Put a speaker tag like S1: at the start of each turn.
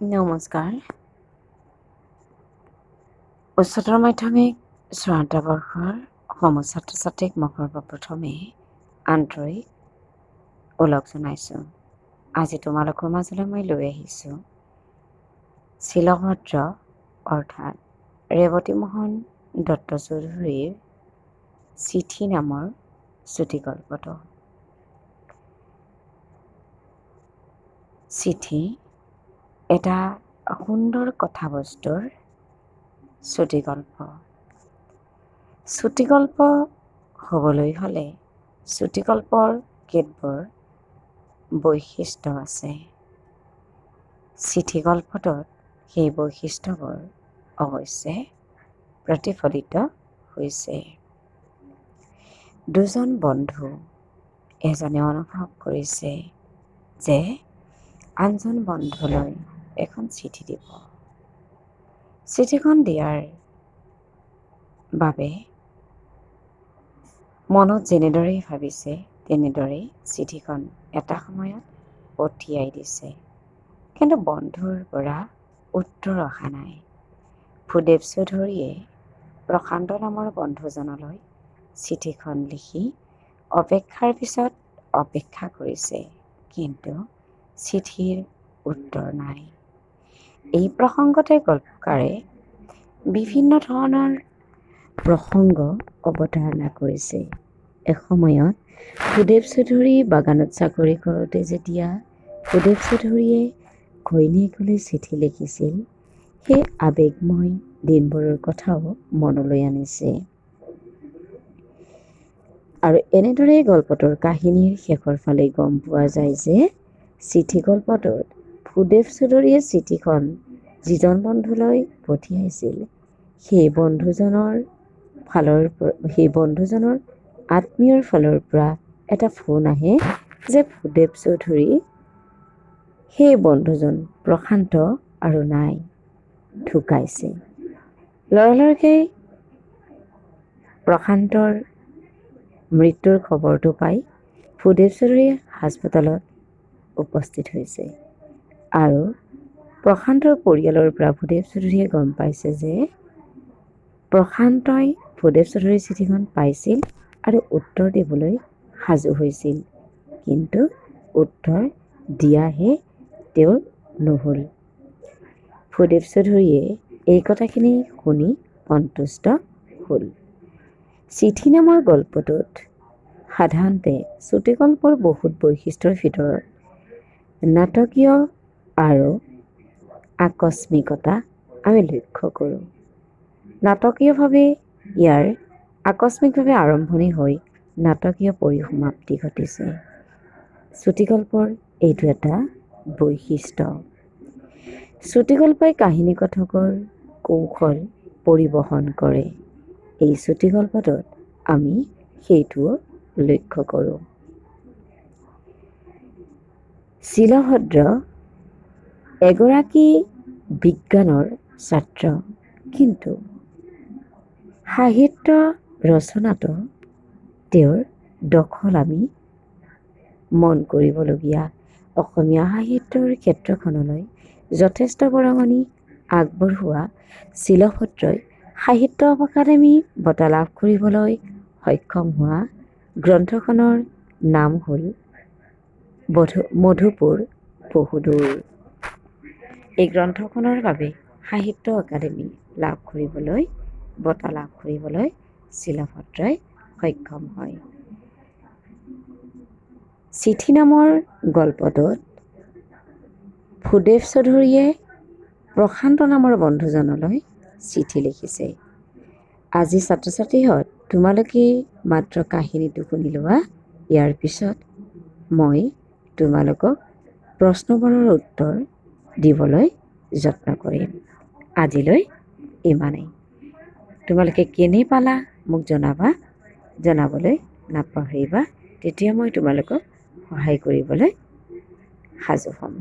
S1: নমস্কাৰ। উচ্চতৰ মাধ্যমিক চূড়ান্ত বৰ্ষৰ সমূহ ছাত্ৰ ছাত্ৰীক মই সৰ্বপ্ৰথমে আন্তৰিক ওলগ জনাইছোঁ। আজি তোমালোকৰ মাজলৈ মই লৈ আহিছোঁ শিলভদ্ৰ অৰ্থাৎ ৰেৱতীমোহন দত্ত চৌধুৰীৰ চিঠি নামৰ চুটিগল্পটো। চিঠি এটা সুন্দৰ কথাবস্তুৰ চুটিগল্প। চুটিগল্প হ'বলৈ হ'লে চুটিগল্পৰ কেতবোৰ বৈশিষ্ট্য আছে। চিঠিগল্পটোত সেই বৈশিষ্ট্যবোৰ অৱশ্যে প্ৰতিফলিত হৈছে। দুজন বন্ধু এজনে অনুভৱ কৰিছে যে আনজন বন্ধুলৈ এখন চিঠি দিব। চিঠিখন দিয়াৰ বাবে মনত যেনেদৰেই ভাবিছে তেনেদৰেই চিঠিখন এটা সময়ত পঠিয়াই দিছে। কিন্তু বন্ধুৰ পৰা উত্তৰ অহা নাই। ভূদেৱ চৌধুৰীয়ে প্ৰশান্ত নামৰ বন্ধুজনলৈ চিঠিখন লিখি অপেক্ষাৰ পিছত অপেক্ষা কৰিছে, কিন্তু চিঠিৰ উত্তৰ নাই। এই প্ৰসংগতে গল্পকাৰে বিভিন্ন ধৰণৰ প্ৰসংগ অৱতাৰণা কৰিছে। এসময়ত ভূদেৱ চৌধুৰী বাগানত চাকৰি কৰোঁতে যেতিয়া ভূদেৱ চৌধুৰীয়ে ঘৈণীয়েকলৈ চিঠি লিখিছিল, সেই আৱেগময় দিনবোৰৰ কথাও মনলৈ আনিছে। আৰু এনেদৰে গল্পটোৰ কাহিনীৰ শেষৰ ফালে গম পোৱা যায় যে চিঠি গল্পটোত ভূদেৱ চৌধুৰীয়ে চিঠিখন যিজন বন্ধুলৈ পঠিয়াইছিল সেই বন্ধুজনৰ আত্মীয়ৰ ফালৰ পৰা এটা ফোন আহে যে ভূদেৱ চৌধুৰী সেই বন্ধুজন প্ৰশান্ত আৰু নাই, ঢুকাইছে। লৰালৰিকৈ প্ৰশান্তৰ মৃত্যুৰ খবৰটো পাই ভূদেৱ চৌধুৰী হাস্পতালত উপস্থিত হৈছে। আৰু প্ৰশান্তৰ পৰিয়ালৰ পৰা ভূদেৱ চৌধুৰীয়ে গম পাইছে যে প্ৰশান্তই ভূদেৱ চৌধুৰীৰ চিঠিখন পাইছিল আৰু উত্তৰ দিবলৈ সাজু হৈছিল, কিন্তু উত্তৰ দিয়াহে তেওঁৰ নহ'ল। ভূদেৱ চৌধুৰীয়ে এই কথাখিনি শুনি সন্তুষ্ট হ'ল। চিঠি নামৰ গল্পটোত সাধাৰণতে চুটিগল্পৰ বহুত বৈশিষ্ট্যৰ ভিতৰত নাটকীয় আৰু আকস্মিকতা আমি লক্ষ্য কৰোঁ। নাটকীয়ভাৱে ইয়াৰ আকস্মিকভাৱে আৰম্ভণি হৈ নাটকীয় পৰিসমাপ্তি ঘটিছে। চুটিগল্পৰ এইটো এটা বৈশিষ্ট্য। চুটিগল্পই কাহিনী কথকৰ কৌশল পৰিবহন কৰে। এই চুটিগল্পটোত আমি সেইটোও লক্ষ্য কৰোঁ। শিলভদ্ৰ এগৰাকী বিজ্ঞানৰ ছাত্ৰ, কিন্তু সাহিত্য ৰচনাটো তেওঁৰ দখল আমি মন কৰিবলগীয়া। অসমীয়া সাহিত্যৰ ক্ষেত্ৰখনলৈ যথেষ্ট বৰঙণি আগবঢ়োৱা শিলভদ্ৰই সাহিত্য অকাডেমি বঁটা লাভ কৰিবলৈ সক্ষম হোৱা গ্ৰন্থখনৰ নাম হ'ল মধুপুৰ বহুদূৰ। এই গ্ৰন্থখনৰ বাবে সাহিত্য অকাডেমি বঁটা লাভ কৰিবলৈ শিলভদ্ৰই সক্ষম হয়। চিঠি নামৰ গল্পটোত ভূদেৱ চৌধুৰীয়ে প্ৰশান্ত নামৰ বন্ধুজনলৈ চিঠি লিখিছে। আজি ছাত্ৰ ছাত্ৰীহঁত তোমালোকে মাত্ৰ কাহিনীটো শুনি লোৱা। ইয়াৰ পিছত মই তোমালোকক প্ৰশ্নবোৰৰ উত্তৰ দিবলৈ যত্ন কৰিম। আজিলৈ ইমানেই। তোমালোকে কেনে পালা মোক জনাবলৈ নাপাহৰিবা, তেতিয়া মই তোমালোকক সহায় কৰিবলৈ সাজু হ'ম।